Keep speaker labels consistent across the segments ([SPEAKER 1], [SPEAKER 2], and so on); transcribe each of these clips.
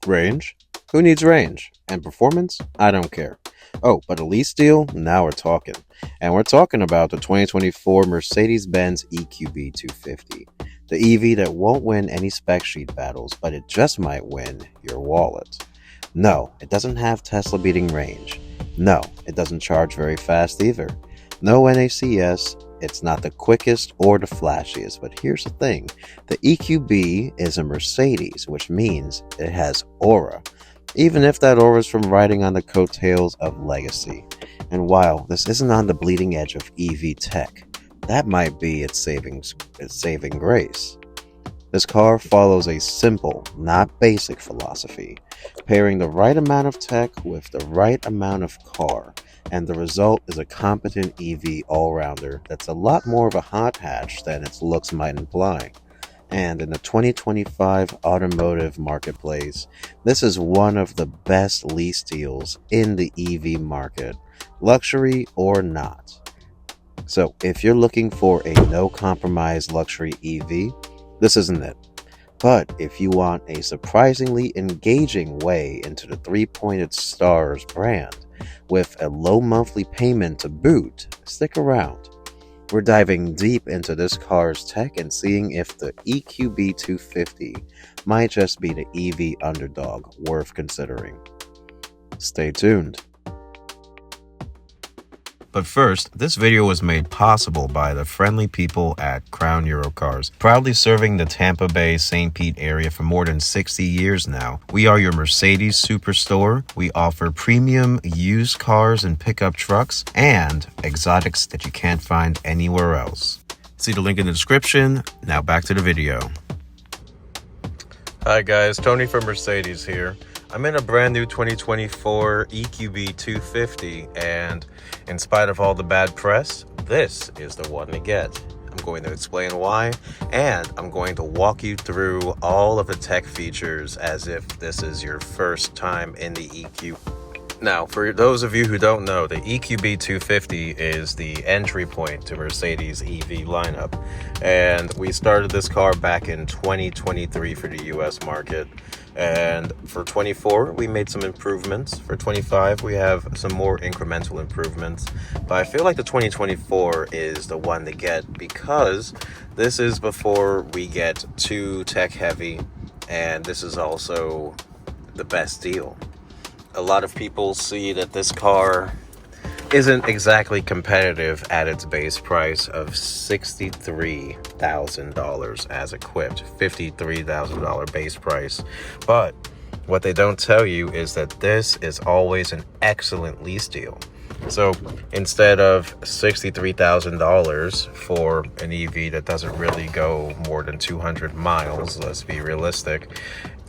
[SPEAKER 1] Range? Who needs range? And performance? I don't care. Oh, but a lease deal? Now we're talking. And we're talking about the 2024 Mercedes-Benz EQB 250. The EV that won't win any spec sheet battles, but it just might win your wallet. No, it doesn't have Tesla beating range. No, it doesn't charge very fast either. No NACS, it's not the quickest or the flashiest, but here's the thing. The EQB is a Mercedes, which means it has aura, even if that aura is from riding on the coattails of legacy. And while this isn't on the bleeding edge of EV tech, that might be its saving grace. This car follows a simple, not basic philosophy, pairing the right amount of tech with the right amount of car, and the result is a competent EV all-rounder that's a lot more of a hot hatch than its looks might imply. And in the 2025 automotive marketplace, this is one of the best lease deals in the EV market, luxury or not. So if you're looking for a no-compromise luxury EV, this isn't it. But if you want a surprisingly engaging way into the three-pointed stars brand with a low monthly payment to boot, stick around. We're diving deep into this car's tech and seeing if the EQB 250 might just be the EV underdog worth considering. Stay tuned. But first, this video was made possible by the friendly people at Crown Eurocars, proudly serving the Tampa Bay St. Pete area for more than 60 years now. We are your Mercedes superstore. We offer premium used cars and pickup trucks and exotics that you can't find anywhere else. See the link in the description. Now back to the video. Hi guys, Tony from Mercedes here. I'm in a brand new 2024 EQB 250, and in spite of all the bad press, this is the one to get. I'm going to explain why, and I'm going to walk you through all of the tech features as if this is your first time in the EQ. Now, for those of you who don't know, the EQB 250 is the entry point to Mercedes EV lineup, and we started this car back in 2023 for the US market. And for 24, we made some improvements. For 25, we have some more incremental improvements. But I feel like the 2024 is the one to get because this is before we get too tech heavy, and this is also the best deal. A lot of people see that this car isn't exactly competitive at its base price of $63,000 as equipped, $53,000 base price. But what they don't tell you is that this is always an excellent lease deal. So instead of $63,000 for an EV that doesn't really go more than 200 miles, let's be realistic,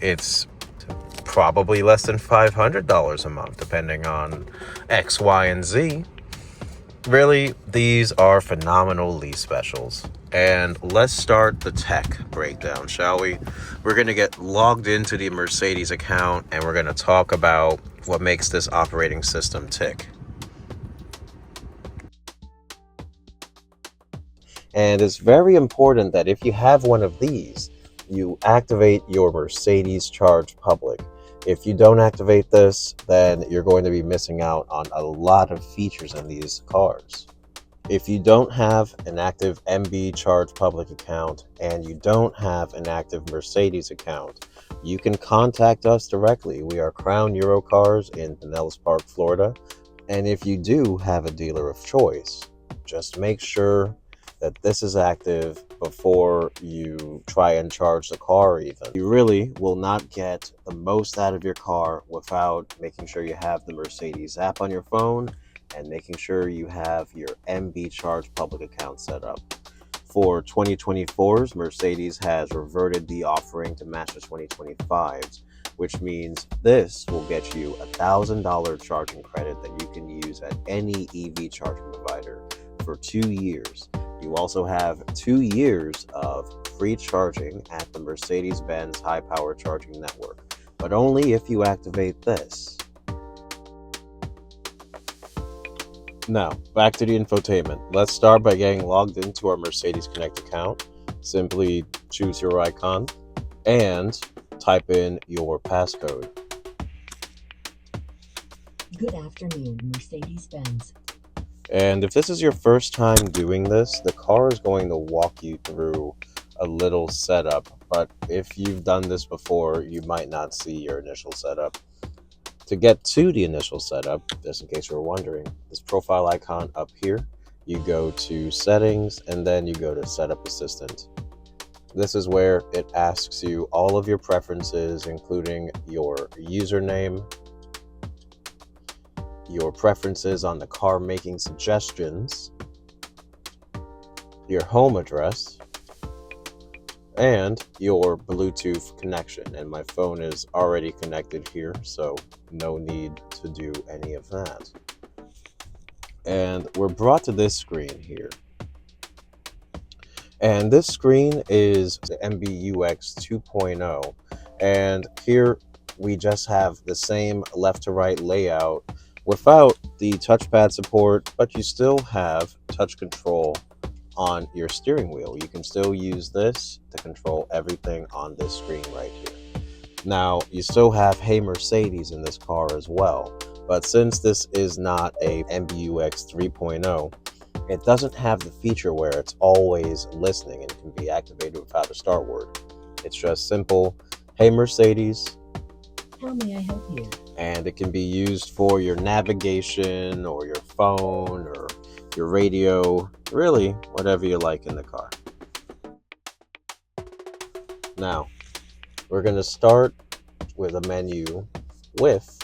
[SPEAKER 1] it's probably less than $500 a month, depending on X, Y, and Z. Really, these are phenomenal lease specials. And let's start the tech breakdown, shall we? We're going to get logged into the Mercedes account, and we're going to talk about what makes this operating system tick. And it's very important that if you have one of these, you activate your Mercedes Charge Public. If you don't activate this, then you're going to be missing out on a lot of features in these cars. If you don't have an active MB Charge Public account and you don't have an active Mercedes account, you can contact us directly. We are Crown Eurocars in Pinellas Park, Florida. And if you do have a dealer of choice, just make sure that this is active before you try and charge the car even. You really will not get the most out of your car without making sure you have the Mercedes app on your phone and making sure you have your MB Charge Public account set up. For 2024s, Mercedes has reverted the offering to match the 2025s, which means this will get you $1,000 charging credit that you can use at any EV charging provider for 2 years. You also have 2 years of free charging at the Mercedes-Benz High Power Charging Network, but only if you activate this. Now, back to the infotainment. Let's start by getting logged into our Mercedes Connect account. Simply choose your icon and type in your passcode.
[SPEAKER 2] Good afternoon, Mercedes-Benz.
[SPEAKER 1] And if this is your first time doing this, the car is going to walk you through a little setup. But if you've done this before, you might not see your initial setup. To get to the initial setup, just in case you were wondering, this profile icon up here, you go to Settings, and then you go to Setup Assistant. This is where it asks you all of your preferences, including your username, your preferences on the car making suggestions, your home address, and your Bluetooth connection. And my phone is already connected here, so no need to do any of that. And we're brought to this screen here. And this screen is the MBUX 2.0. And here we just have the same left to right layout without the touchpad support, but you still have touch control on your steering wheel. You can still use this to control everything on this screen right here. Now, you still have Hey Mercedes in this car as well, but since this is not a MBUX 3.0, it doesn't have the feature where it's always listening and can be activated without a start word. It's just simple, Hey Mercedes.
[SPEAKER 2] How may I help you?
[SPEAKER 1] And it can be used for your navigation or your phone or your radio, really whatever you like in the car. Now, we're going to start with a menu with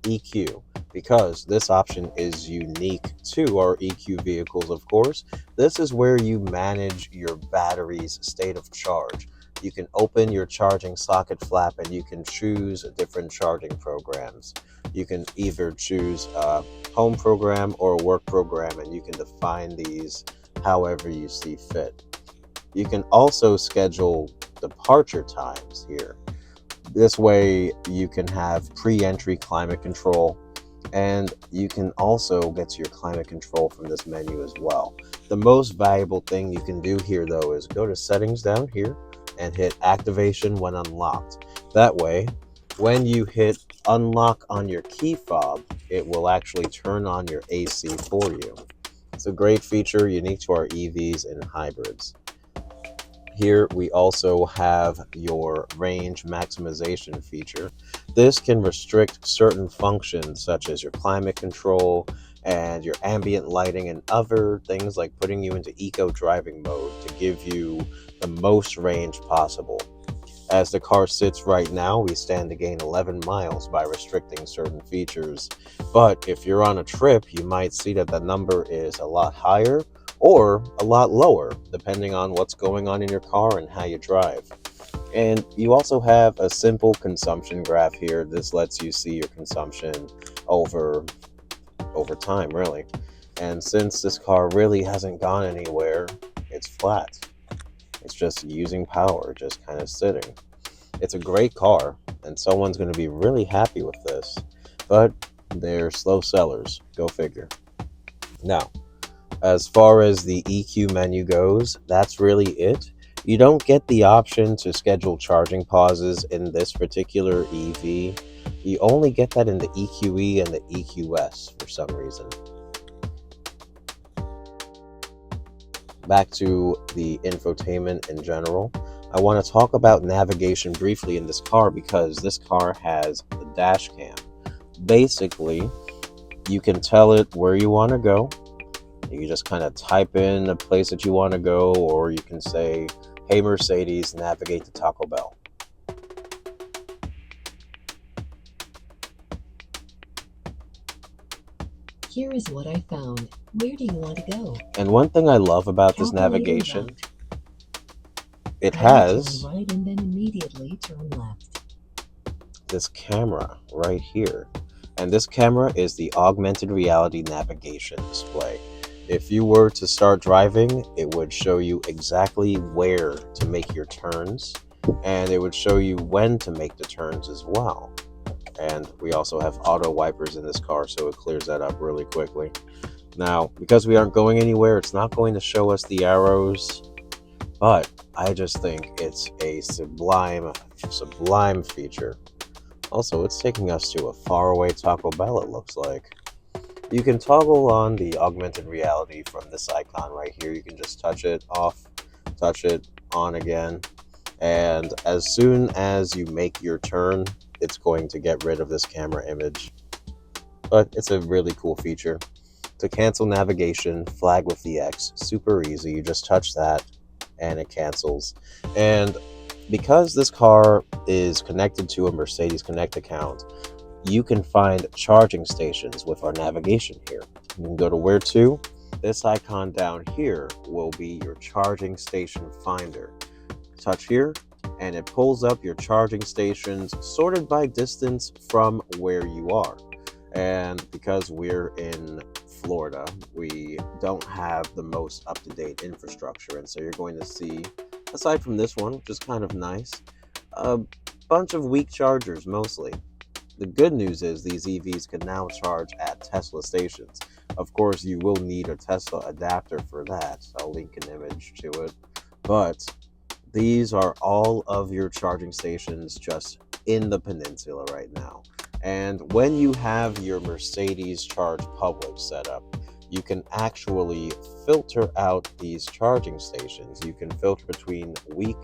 [SPEAKER 1] EQ, because this option is unique to our EQ vehicles, of course. This is where you manage your battery's state of charge. You can open your charging socket flap and you can choose different charging programs. You can either choose a home program or a work program, and you can define these however you see fit. You can also schedule departure times here. This way you can have pre-entry climate control, and you can also get to your climate control from this menu as well. The most valuable thing you can do here though is go to settings down here and hit activation when unlocked. That way, when you hit unlock on your key fob, it will actually turn on your AC for you. It's a great feature unique to our EVs and hybrids. Here we also have your range maximization feature. This can restrict certain functions such as your climate control and your ambient lighting and other things, like putting you into eco driving mode to give you the most range possible. As the car sits right now, we stand to gain 11 miles by restricting certain features. But if you're on a trip, you might see that the number is a lot higher or a lot lower, depending on what's going on in your car and how you drive. And you also have a simple consumption graph here. This lets you see your consumption over time, really. And since this car really hasn't gone anywhere, it's flat. It's just using power, just kind of sitting. It's a great car, and someone's going to be really happy with this, but they're slow sellers. Go figure. Now, as far as the EQ menu goes, that's really it. You don't get the option to schedule charging pauses in this particular EV. You only get that in the EQE and the EQS for some reason. Back to the infotainment in general, I want to talk about navigation briefly in this car because this car has the dash cam. Basically, you can tell it where you want to go. You just kind of type in a place that you want to go, or you can say, Hey Mercedes, navigate to Taco Bell.
[SPEAKER 2] Here is what I found. Where do you want to go?
[SPEAKER 1] And one thing I love about this navigation, it has
[SPEAKER 2] turn right and then immediately turn left.
[SPEAKER 1] This camera right here. And this camera is the augmented reality navigation display. If you were to start driving, it would show you exactly where to make your turns, and it would show you when to make the turns as well. And we also have auto wipers in this car, so it clears that up really quickly. Now, because we aren't going anywhere, it's not going to show us the arrows but I just think it's a sublime feature. Also, it's taking us to a faraway Taco Bell, it looks like. You can toggle on the augmented reality from this icon right here. You can just touch it off, touch it on again, and as soon as you make your turn, it's going to get rid of this camera image. But it's a really cool feature. To cancel navigation, flag with the X, super easy. You just touch that and it cancels. And because this car is connected to a Mercedes Connect account, you can find charging stations with our navigation here. You can go to where to. This icon down here will be your charging station finder. Touch here and it pulls up your charging stations sorted by distance from where you are. And because we're in Florida, we don't have the most up-to-date infrastructure, and so you're going to see, aside from this one, which is kind of nice, a bunch of weak chargers mostly. The good news is these EVs can now charge at Tesla stations. Of course, you will need a Tesla adapter for that. I'll link an image to it. But these are all of your charging stations just in the peninsula right now. And when you have your Mercedes Charge Public set up, you can actually filter out these charging stations. You can filter between weak,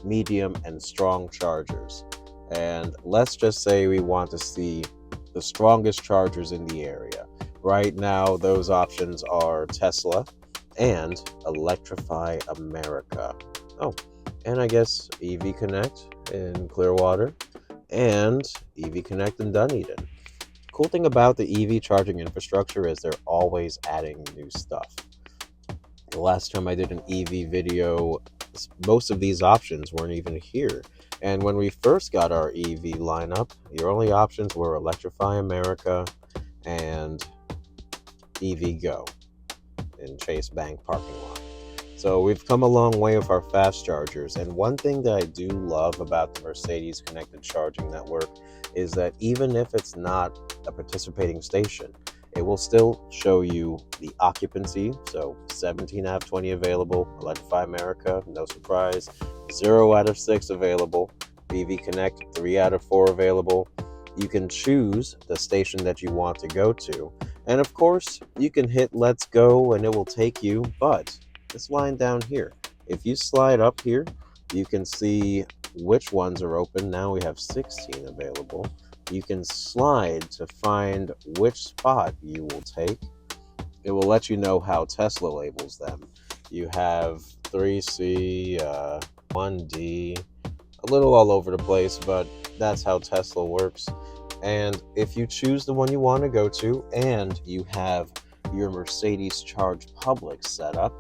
[SPEAKER 1] medium, and strong chargers. And let's just say we want to see the strongest chargers in the area. Right now, those options are Tesla and Electrify America. Oh, and I guess EV Connect in Clearwater and EV Connect in Dunedin. Cool thing about the EV charging infrastructure is they're always adding new stuff. The last time I did an EV video, most of these options weren't even here. And when we first got our EV lineup, your only options were Electrify America and EV Go in Chase Bank parking lot. So we've come a long way with our fast chargers, and one thing that I do love about the Mercedes connected charging network is that even if it's not a participating station, it will still show you the occupancy. So 17 out of 20 available, Electrify America, no surprise, 0 out of 6 available, EV Connect, 3 out of 4 available. You can choose the station that you want to go to, and of course, you can hit Let's Go and it will take you, but this line down here, if you slide up here, you can see which ones are open. Now we have 16 available. You can slide to find which spot you will take. It will let you know how Tesla labels them. You have 3C, 1D, a little all over the place, but that's how Tesla works. And if you choose the one you want to go to and you have your Mercedes Charge Public set up,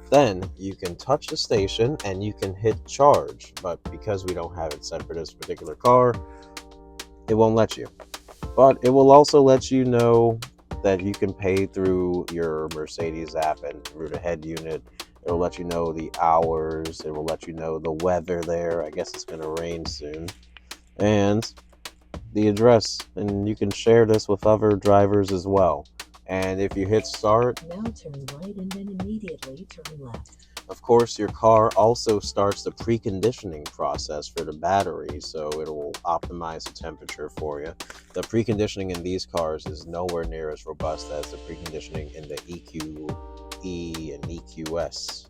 [SPEAKER 1] then you can touch the station and you can hit charge. But because we don't have it set for this particular car, it won't let you. But it will also let you know that you can pay through your Mercedes app and through the head unit. It will let you know the hours. It will let you know the weather there. I guess it's going to rain soon. And the address. And you can share this with other drivers as well. And if you hit start,
[SPEAKER 2] Now turn right and then immediately turn left.
[SPEAKER 1] of course, your car also starts the preconditioning process for the battery, so it will optimize the temperature for you. The preconditioning in these cars is nowhere near as robust as the preconditioning in the EQE and EQS,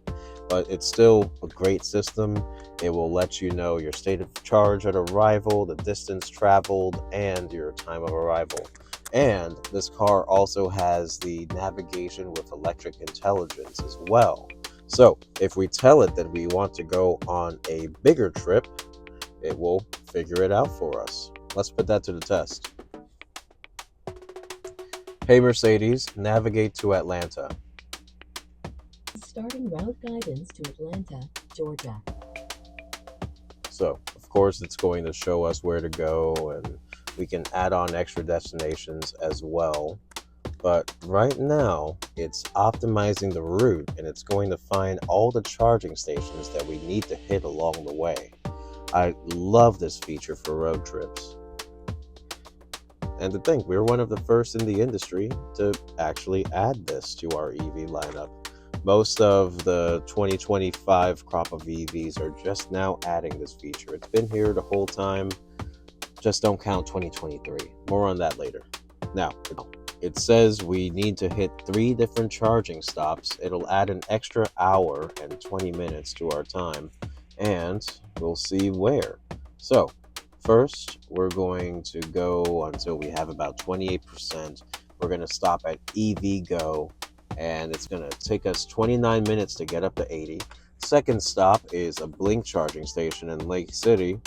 [SPEAKER 1] but it's still a great system. It will let you know your state of charge at arrival, the distance traveled, and your time of arrival. And this car also has the navigation with electric intelligence as well. So if we tell it that we want to go on a bigger trip, it will figure it out for us. Let's put that to the test. Hey Mercedes, navigate to Atlanta.
[SPEAKER 2] Starting route guidance to Atlanta, Georgia.
[SPEAKER 1] So, of course, it's going to show us where to go, and we can add on extra destinations as well. But right now, it's optimizing the route, and it's going to find all the charging stations that we need to hit along the way. I love this feature for road trips. And to think, we're one of the first in the industry to actually add this to our EV lineup. Most of the 2025 crop of EVs are just now adding this feature. It's been here the whole time. Just don't count 2023. More on that later. Now, it says we need to hit 3 different charging stops. It'll add an extra hour and 20 minutes to our time, and we'll see where. So, first, we're going to go until we have about 28%. We're going to stop at EV Go, and it's going to take us 29 minutes to get up to 80. Second stop is a Blink charging station in Lake City,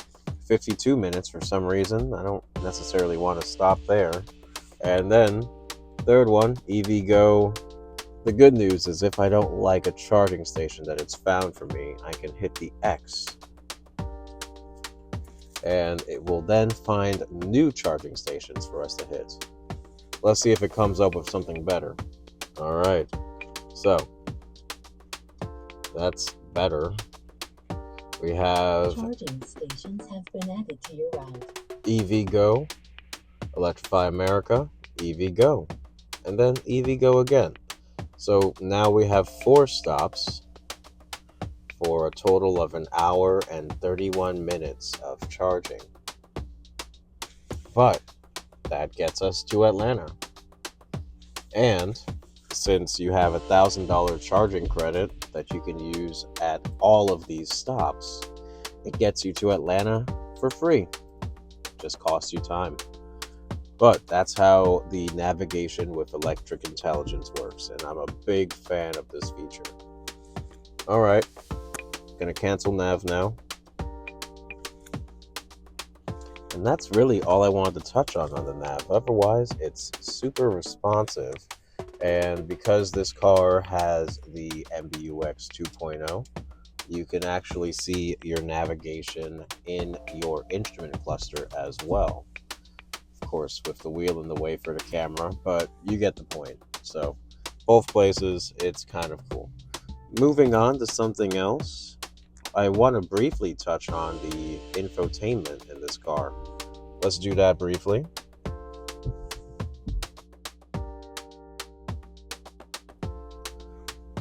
[SPEAKER 1] 52 minutes for some reason. I don't necessarily want to stop there. And then, third one, EV Go. The good news is if I don't like a charging station that it's found for me, I can hit the X. And it will then find new charging stations for us to hit. Let's see if it comes up with something better. All right, so that's better. We have
[SPEAKER 2] charging stations have been added to your route.
[SPEAKER 1] EV Go, Electrify America, EV Go, and then EV Go again. So now we have 4 stops for a total of an hour and 31 minutes of charging. But that gets us to Atlanta. And since you have $1,000 charging credit that you can use at all of these stops, it gets you to Atlanta for free. Just costs you time. But that's how the navigation with electric intelligence works, and I'm a big fan of this feature. All right, gonna cancel nav now. And that's really all I wanted to touch on the nav. Otherwise, it's super responsive. And because this car has the MBUX 2.0, you can actually see your navigation in your instrument cluster as well. Of course, with the wheel in the way for the camera, but you get the point. So, both places, it's kind of cool. Moving on to something else, I want to briefly touch on the infotainment in this car. Let's do that briefly.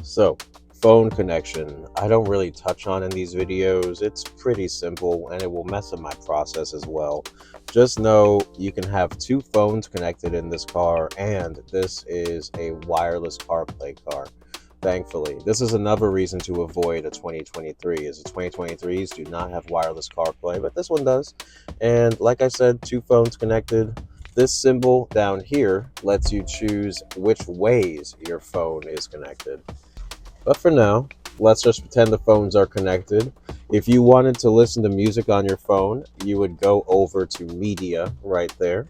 [SPEAKER 1] So, phone connection. I don't really touch on in these videos. It's pretty simple and it will mess up my process as well. Just know you can have 2 phones connected in this car, and this is a wireless CarPlay car. Thankfully, this is another reason to avoid a 2023, is the 2023s do not have wireless CarPlay, but this one does. And like I said, 2 phones connected. This symbol down here lets you choose which ways your phone is connected. But for now, let's just pretend the phones are connected. If you wanted to listen to music on your phone, you would go over to media right there.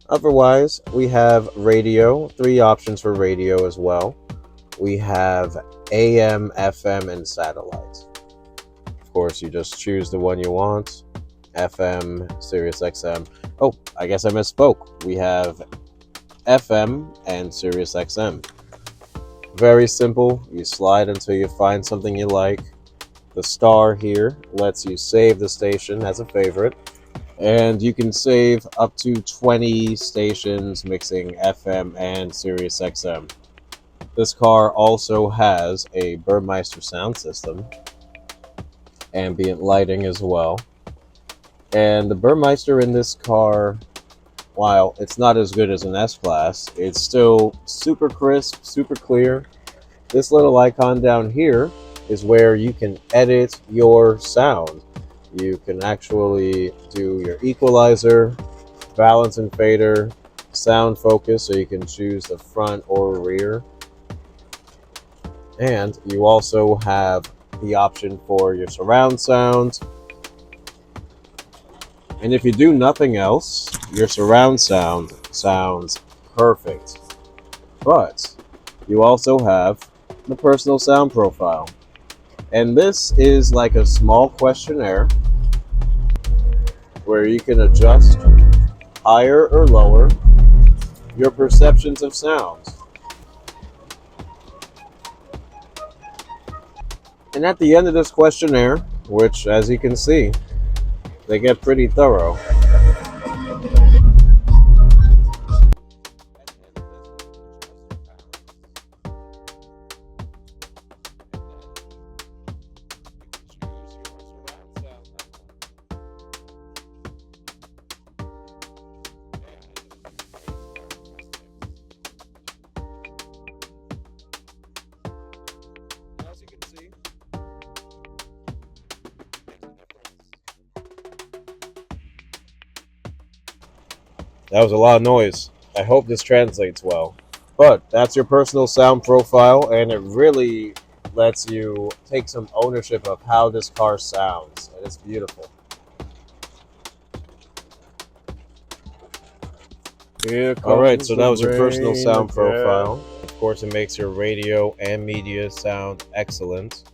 [SPEAKER 1] Otherwise, we have radio, 3 options for radio as well. We have AM, FM, and satellite. Of course, you just choose the one you want. FM, Sirius XM. Oh, I guess I misspoke. We have FM and Sirius XM. Very simple. You slide until you find something you like. The star here lets you save the station as a favorite. And you can save up to 20 stations mixing FM and Sirius XM. This car also has a Burmeister sound system, ambient lighting as well. And the Burmeister in this car, while it's not as good as an S-Class, it's still super crisp, super clear. This little icon down here is where you can edit your sound. You can actually do your equalizer, balance and fader, sound focus, so you can choose the front or rear. And you also have the option for your surround sound. And if you do nothing else, your surround sound sounds perfect. But you also have the personal sound profile. And this is like a small questionnaire where you can adjust higher or lower your perceptions of sounds. And at the end of this questionnaire, which as you can see, they get pretty thorough. That was a lot of noise. I hope this translates well. But that's your personal sound profile, and it really lets you take some ownership of how this car sounds, and it's beautiful. All right, so that was your personal sound profile. Of course, it makes your radio and media sound excellent.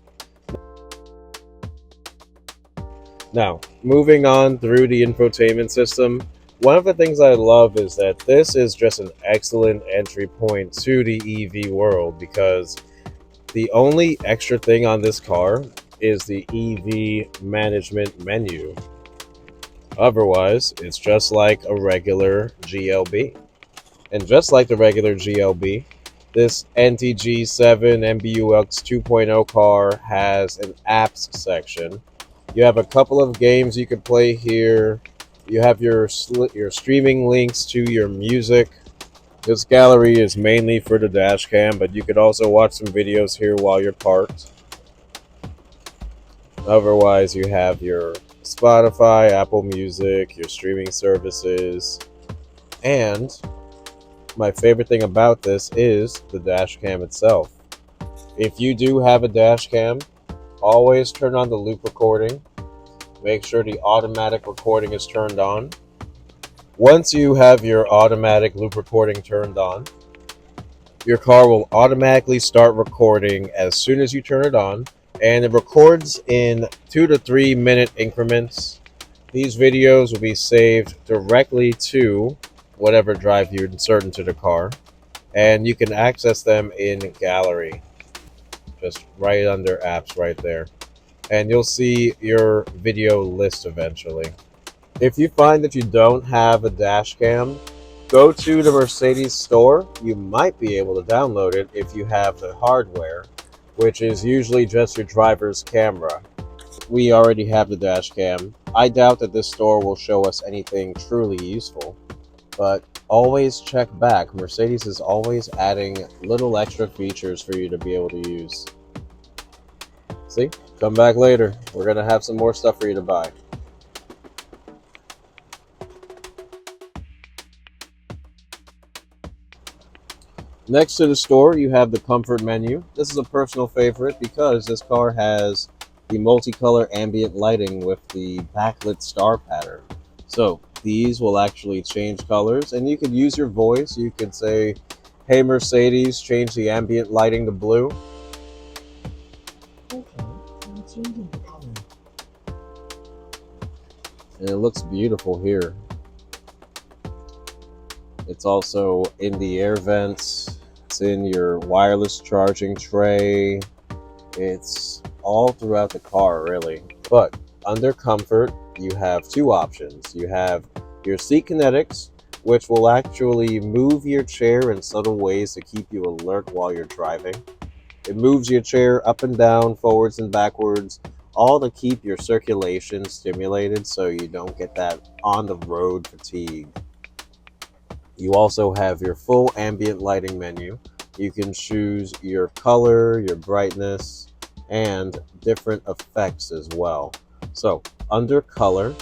[SPEAKER 1] Now, moving on through the infotainment system, one of the things I love is that this is just an excellent entry point to the EV world, because the only extra thing on this car is the EV management menu. Otherwise, it's just like a regular GLB. And just like the regular GLB, this NTG7 MBUX 2.0 car has an apps section. You have a couple of games you can play here. You have your streaming links to your music. This gallery is mainly for the dash cam, but you could also watch some videos here while you're parked. Otherwise, you have your Spotify, Apple Music, your streaming services, and my favorite thing about this is the dash cam itself. If you do have a dash cam, always turn on the loop recording. Make sure the automatic recording is turned on. Once you have your automatic loop recording turned on, your car will automatically start recording as soon as you turn it on, and it records in 2 to 3 minute increments. These videos will be saved directly to whatever drive you insert into the car, and you can access them in gallery, just right under apps right there, and you'll see your video list eventually. If you find that you don't have a dash cam, go to the Mercedes store. You might be able to download it if you have the hardware, which is usually just your driver's camera. We already have the dash cam. I doubt that this store will show us anything truly useful, but always check back. Mercedes is always adding little extra features for you to be able to use. See? Come back later. We're going to have some more stuff for you to buy. Next to the store, you have the comfort menu. This is a personal favorite because this car has the multicolor ambient lighting with the backlit star pattern. So these will actually change colors, and you could use your voice. You could say, "Hey Mercedes, change the ambient lighting to blue."
[SPEAKER 2] Okay, I'm changing the color.
[SPEAKER 1] And it looks beautiful here. It's also in the air vents. It's in your wireless charging tray. It's all throughout the car, really. But under comfort, you have two options. You have your seat kinetics, which will actually move your chair in subtle ways to keep you alert while you're driving. It moves your chair up and down, forwards and backwards, all to keep your circulation stimulated so you don't get that on the road fatigue. You also have your full ambient lighting menu. You can choose your color, your brightness, and different effects as well. So under color,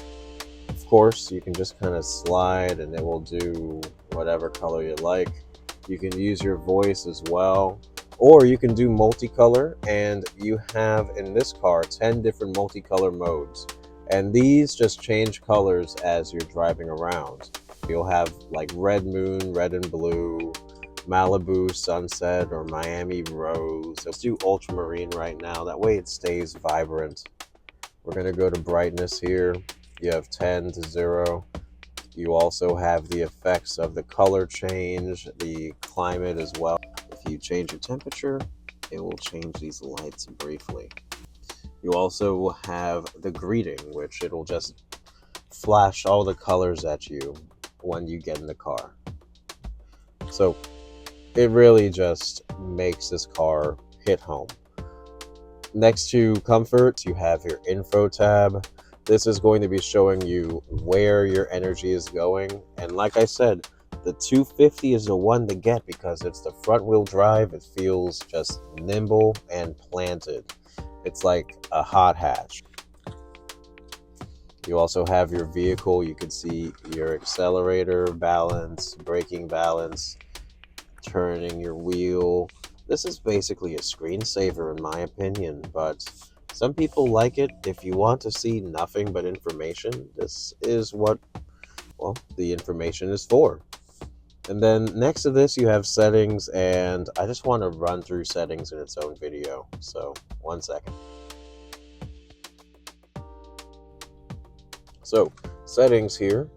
[SPEAKER 1] of course, you can just kind of slide and it will do whatever color you like. You can use your voice as well, or you can do multicolor, and you have in this car 10 different multicolor modes, and these just change colors as you're driving around. You'll have like red moon, red and blue, Malibu sunset, or Miami rose. Let's do ultramarine right now, that way it stays vibrant. We're going to go to brightness here. You have 10 to 0. You also have the effects of the color change, the climate as well. If you change your temperature, it will change these lights briefly. You also will have the greeting, which it'll just flash all the colors at you when you get in the car. So it really just makes this car hit home. Next to comfort, you have your info tab. This is going to be showing you where your energy is going. And like I said, the 250 is the one to get because it's the front wheel drive. It feels just nimble and planted. It's like a hot hatch. You also have your vehicle. You can see your accelerator balance, braking balance, turning your wheel. This is basically a screensaver in my opinion, but some people like it. If you want to see nothing but information, this is what, well, the information is for. And then next to this, you have settings, and I just want to run through settings in its own video. So, 1 second. So, settings here.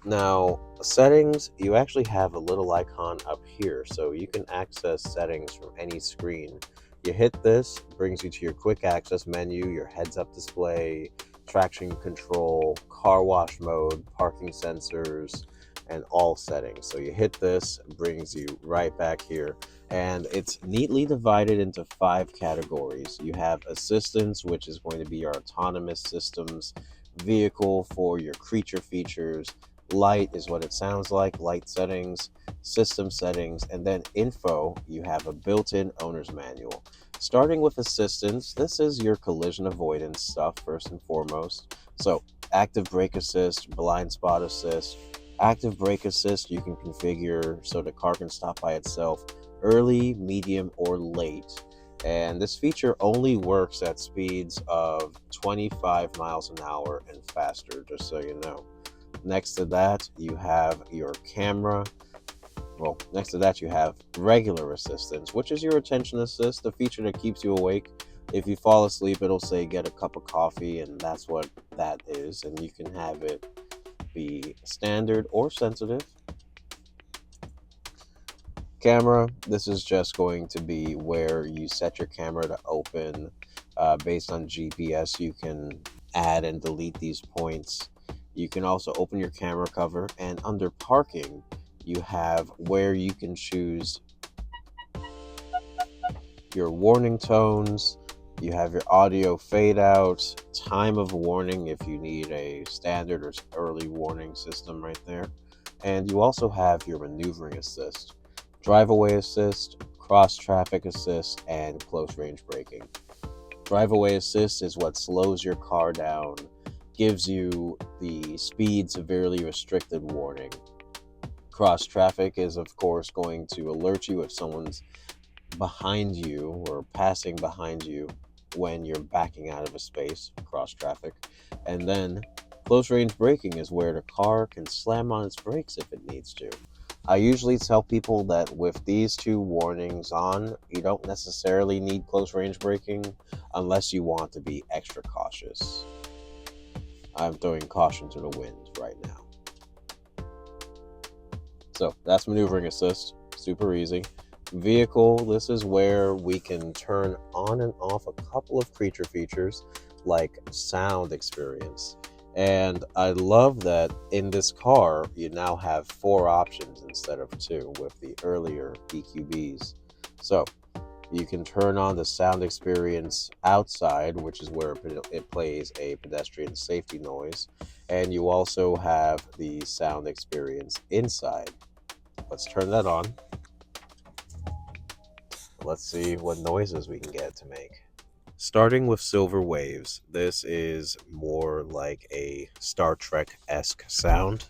[SPEAKER 1] Now, settings, you actually have a little icon up here, so you can access settings from any screen. You hit this, brings you to your quick access menu, your heads-up display, traction control, car wash mode, parking sensors, and all settings. So you hit this, brings you right back here, and it's neatly divided into 5 categories. You have assistance, which is going to be your autonomous systems, vehicle for your creature features, light is what it sounds like, light settings, system settings, and then info, you have a built-in owner's manual. Starting with assistance, this is your collision avoidance stuff first and foremost. So active brake assist, blind spot assist. Active brake assist you can configure so the car can stop by itself early, medium, or late. And this feature only works at speeds of 25 miles an hour and faster, just so you know. Next to that, you have your camera. Well, next to that, you have regular assistance, which is your attention assist, the feature that keeps you awake. If you fall asleep, it'll say get a cup of coffee, and that's what that is. And you can have it be standard or sensitive. Camera, this is just going to be where you set your camera to open. Based on GPS, you can add and delete these points. You can also open your camera cover, and under parking, you have where you can choose your warning tones. You have your audio fade out, time of warning if you need a standard or early warning system right there. And you also have your maneuvering assist, drive away assist, cross traffic assist, and close range braking. Drive away assist is what slows your car down, gives you the speed severely restricted warning. Cross traffic is of course going to alert you if someone's behind you or passing behind you when you're backing out of a space, cross traffic. And then close range braking is where the car can slam on its brakes if it needs to. I usually tell people that with these 2 warnings on, you don't necessarily need close range braking unless you want to be extra cautious. I'm throwing caution to the wind right now. So that's maneuvering assist, super easy. Vehicle, this is where we can turn on and off a couple of creature features like sound experience. And I love that in this car, you now have 4 options instead of 2 with the earlier EQBs. So you can turn on the sound experience outside, which is where it plays a pedestrian safety noise. And you also have the sound experience inside. Let's turn that on. Let's see what noises we can get to make. Starting with Silver Waves, this is more like a Star Trek-esque sound.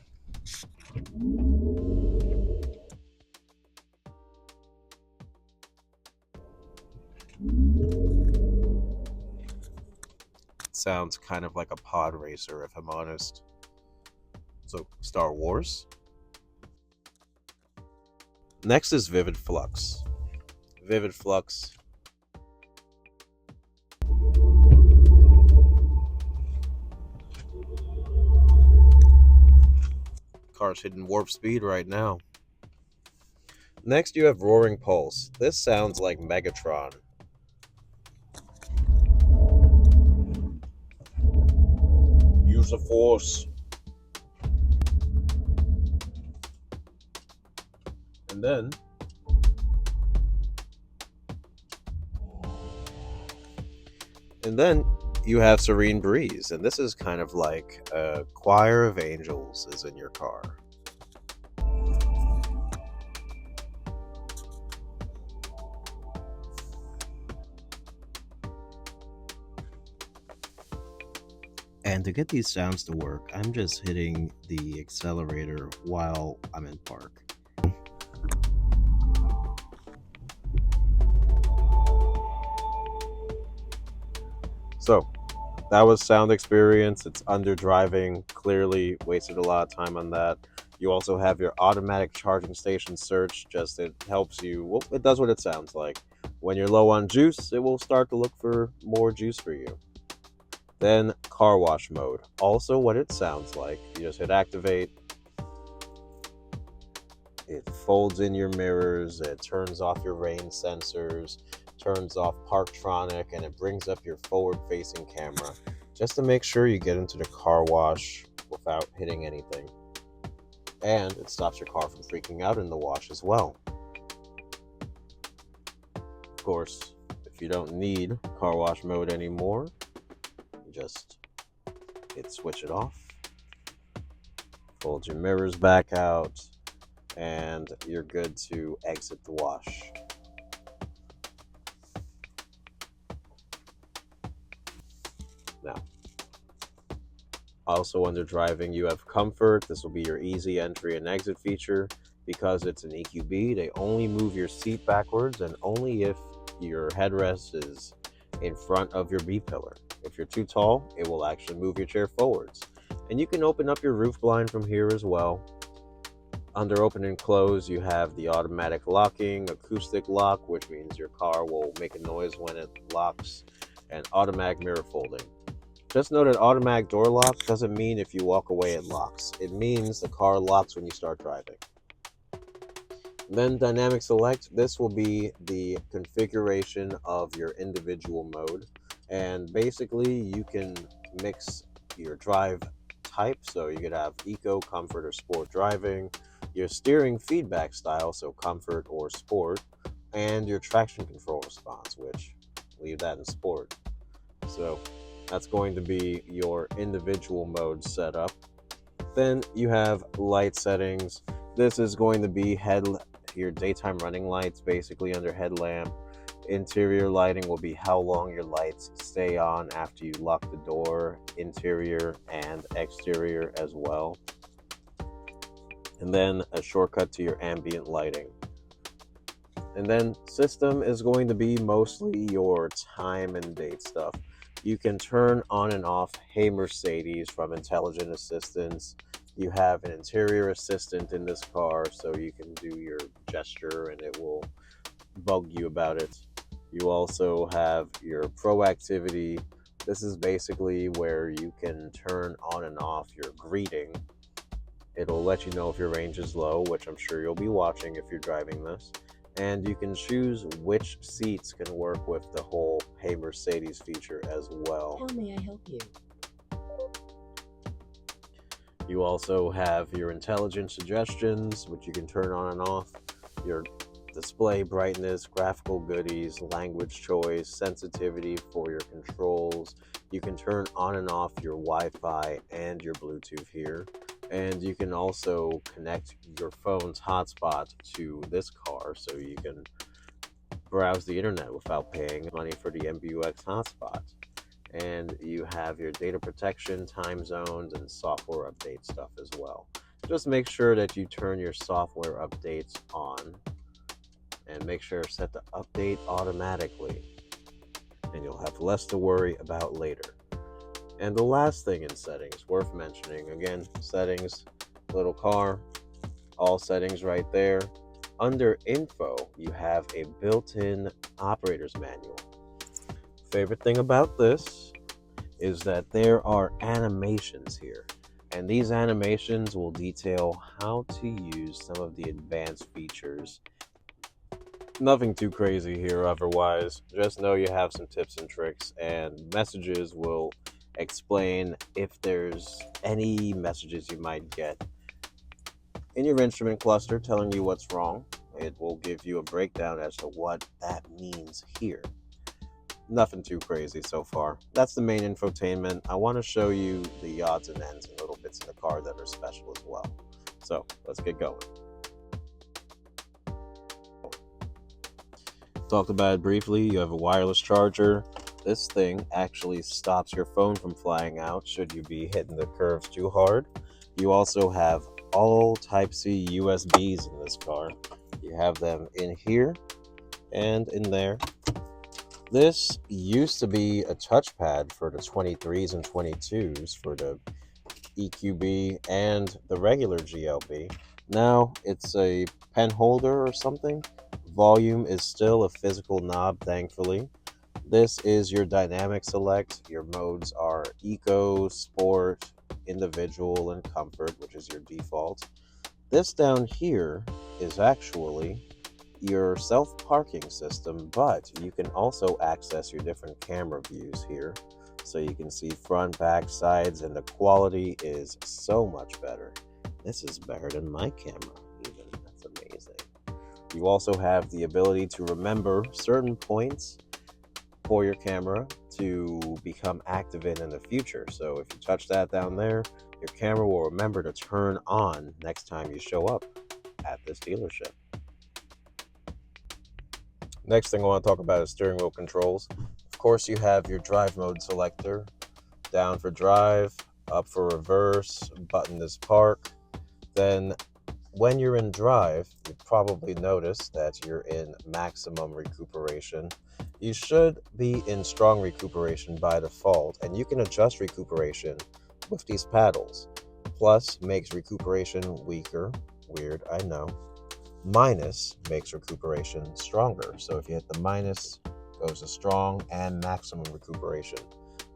[SPEAKER 1] It sounds kind of like a pod racer, if I'm honest. So, Star Wars. Next is Vivid Flux. Vivid Flux. Car's hitting warp speed right now. Next, you have Roaring Pulse. This sounds like Megatron. Use the force. And then you have Serene Breeze, and this is kind of like a choir of angels is in your car. And to get these sounds to work, I'm just hitting the accelerator while I'm in park. So that was sound experience. It's under driving. Clearly wasted a lot of time on that. You also have your automatic charging station search. Just it helps you. Well, it does what it sounds like. When you're low on juice, it will start to look for more juice for you. Then car wash mode. Also what it sounds like. You just hit activate. It folds in your mirrors. It turns off your rain sensors, turns off Parktronic, and it brings up your forward-facing camera just to make sure you get into the car wash without hitting anything. And it stops your car from freaking out in the wash as well. Of course, if you don't need car wash mode anymore, you just switch it off, fold your mirrors back out, and you're good to exit the wash. Now, also under driving, you have comfort. This will be your easy entry and exit feature. Because it's an EQB, they only move your seat backwards and only if your headrest is in front of your B pillar. If you're too tall, it will actually move your chair forwards. And you can open up your roof blind from here as well. Under open and close, you have the automatic locking, acoustic lock, which means your car will make a noise when it locks, and automatic mirror folding. Just note that automatic door lock doesn't mean if you walk away it locks. It means the car locks when you start driving. Then dynamic select, this will be the configuration of your individual mode. And basically you can mix your drive type, so you could have eco, comfort, or sport driving, your steering feedback style, so comfort or sport, and your traction control response, which leave that in sport. So that's going to be your individual mode setup. Then you have light settings. This is going to be your daytime running lights, basically under headlamp. Interior lighting will be how long your lights stay on after you lock the door, interior and exterior as well. And then a shortcut to your ambient lighting. And then system is going to be mostly your time and date stuff. You can turn on and off Hey Mercedes from intelligent assistants. You have an interior assistant in this car, so you can do your gesture and it will bug you about it. You also have your proactivity. This is basically where you can turn on and off your greeting. It'll let you know if your range is low, which I'm sure you'll be watching if you're driving this. And you can choose which seats can work with the whole Hey Mercedes feature as well.
[SPEAKER 2] How may I help you?
[SPEAKER 1] You also have your intelligent suggestions, which you can turn on and off, your display brightness, graphical goodies, language choice, sensitivity for your controls. You can turn on and off your Wi-Fi and your Bluetooth here. And you can also connect your phone's hotspot to this car so you can browse the internet without paying money for the MBUX hotspot. And you have your data protection, time zones, and software update stuff as well. Just make sure that you turn your software updates on and make sure set to update automatically. And you'll have less to worry about later. And the last thing in settings worth mentioning, again, settings, little car, all settings right there. Under info, you have a built-in operator's manual. Favorite thing about this is that there are animations here, and these animations will detail how to use some of the advanced features. Nothing too crazy here otherwise, just know you have some tips and tricks, and messages will explain if there's any messages you might get in your instrument cluster telling you what's wrong. It will give you a breakdown as to what that means here. Nothing too crazy so far. That's the main infotainment. I want to show you the odds and ends and little bits in the car that are special as well. So let's get going. Talked about it briefly. You have a wireless charger. This thing actually stops your phone from flying out should you be hitting the curves too hard. You also have all Type-C USBs in this car. You have them in here and in there. This used to be a touchpad for the 23s and 22s for the EQB and the regular GLB. Now it's a pen holder or something. Volume is still a physical knob, thankfully. This is your dynamic select. Your modes are Eco, Sport, Individual, and Comfort, which is your default. This down here is actually your self-parking system, but you can also access your different camera views here. So you can see front, back, sides, and the quality is so much better. This is better than my camera, even. That's amazing. You also have the ability to remember certain points for your camera to become active in the future. So if you touch that down there, your camera will remember to turn on next time you show up at this dealership. Next thing I want to talk about is steering wheel controls. Of course, you have your drive mode selector. Down for drive, up for reverse, button is park. Then when you're in drive, you probably notice that you're in maximum recuperation. You should be in strong recuperation by default, and you can adjust recuperation with these paddles. Plus makes recuperation weaker. Weird, I know. Minus makes recuperation stronger. So if you hit the minus, goes to strong and maximum recuperation.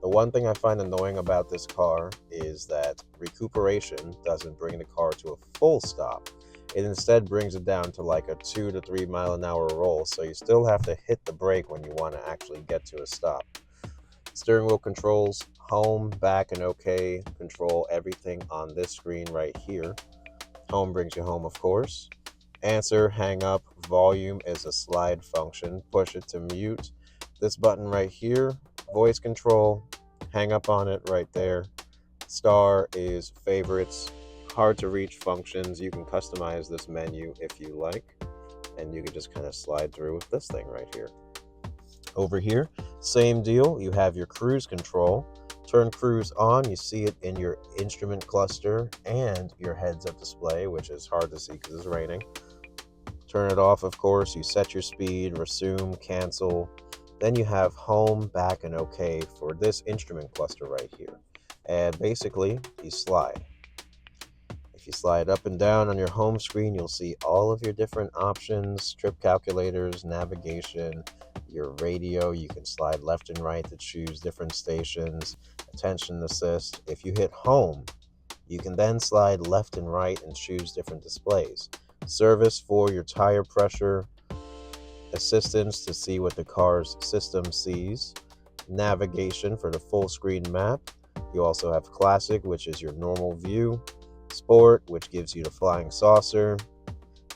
[SPEAKER 1] The one thing I find annoying about this car is that recuperation doesn't bring the car to a full stop. It instead brings it down to like a 2 to 3 mile an hour roll, so you still have to hit the brake when you want to actually get to a stop. Steering wheel controls, home, back, and OK control everything on this screen right here. Home brings you home, of course. Answer, hang up, volume is a slide function. Push it to mute. This button right here, voice control, hang up on it right there. Star is favorites, hard to reach functions. You can customize this menu if you like, and you can just kind of slide through with this thing right here. Over here, same deal. You have your cruise control. Turn cruise on, you see it in your instrument cluster and your heads-up display, which is hard to see because it's raining. Turn it off, of course. You set your speed, resume, cancel. Then you have home, back, and OK for this instrument cluster right here. And basically, you slide. If you slide up and down on your home screen, you'll see all of your different options, trip calculators, navigation, your radio. You can slide left and right to choose different stations, attention assist. If you hit home, you can then slide left and right and choose different displays. Service for your tire pressure, assistance to see what the car's system sees, navigation for the full screen map. You also have classic, which is your normal view, sport, which gives you the flying saucer,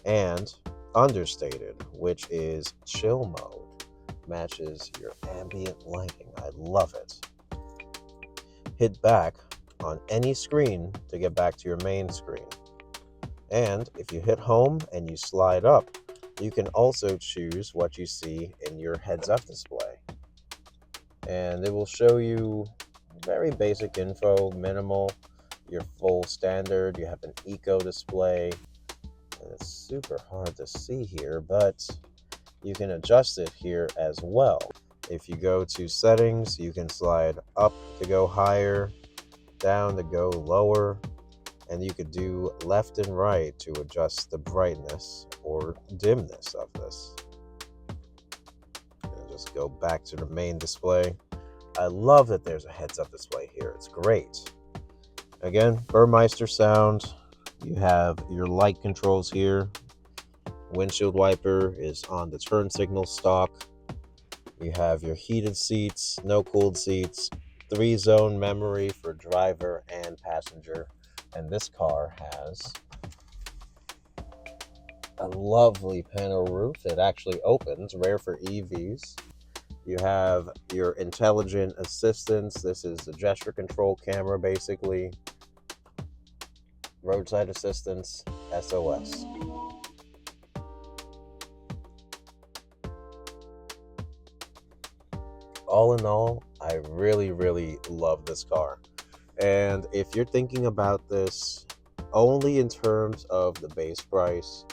[SPEAKER 1] and understated, which is chill mode, matches your ambient lighting. I love it. Hit back on any screen to get back to your main screen. And if you hit home and you slide up, you can also choose what you see in your heads-up display. And it will show you very basic info, minimal, your full standard. You have an eco display. And it's super hard to see here, but you can adjust it here as well. If you go to settings, you can slide up to go higher, down to go lower, and you could do left and right to adjust the brightness or dimness of this. And just go back to the main display. I love that there's a heads-up display here. It's great. Again, Burmeister sound. You have your light controls here. Windshield wiper is on the turn signal stalk. You have your heated seats, no cooled seats, 3-zone memory for driver and passenger. And this car has a lovely panel roof. It actually opens, rare for EVs. You have your intelligent assistance. This is the gesture control camera, basically. Roadside assistance, SOS. all in all, I really love this car. And if you're thinking about this only in terms of the base price,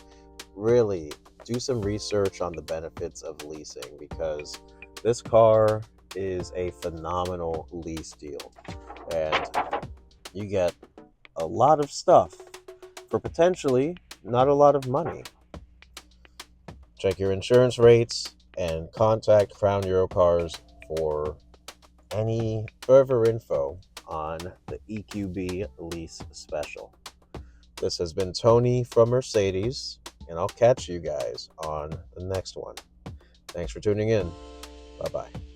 [SPEAKER 1] really do some research on the benefits of leasing, because this car is a phenomenal lease deal. And you get a lot of stuff for potentially not a lot of money. Check your insurance rates and contact Crown Eurocars for any further info on the EQB lease special. This has been Tony from Mercedes, and I'll catch you guys on the next one. Thanks for tuning in. Bye-bye.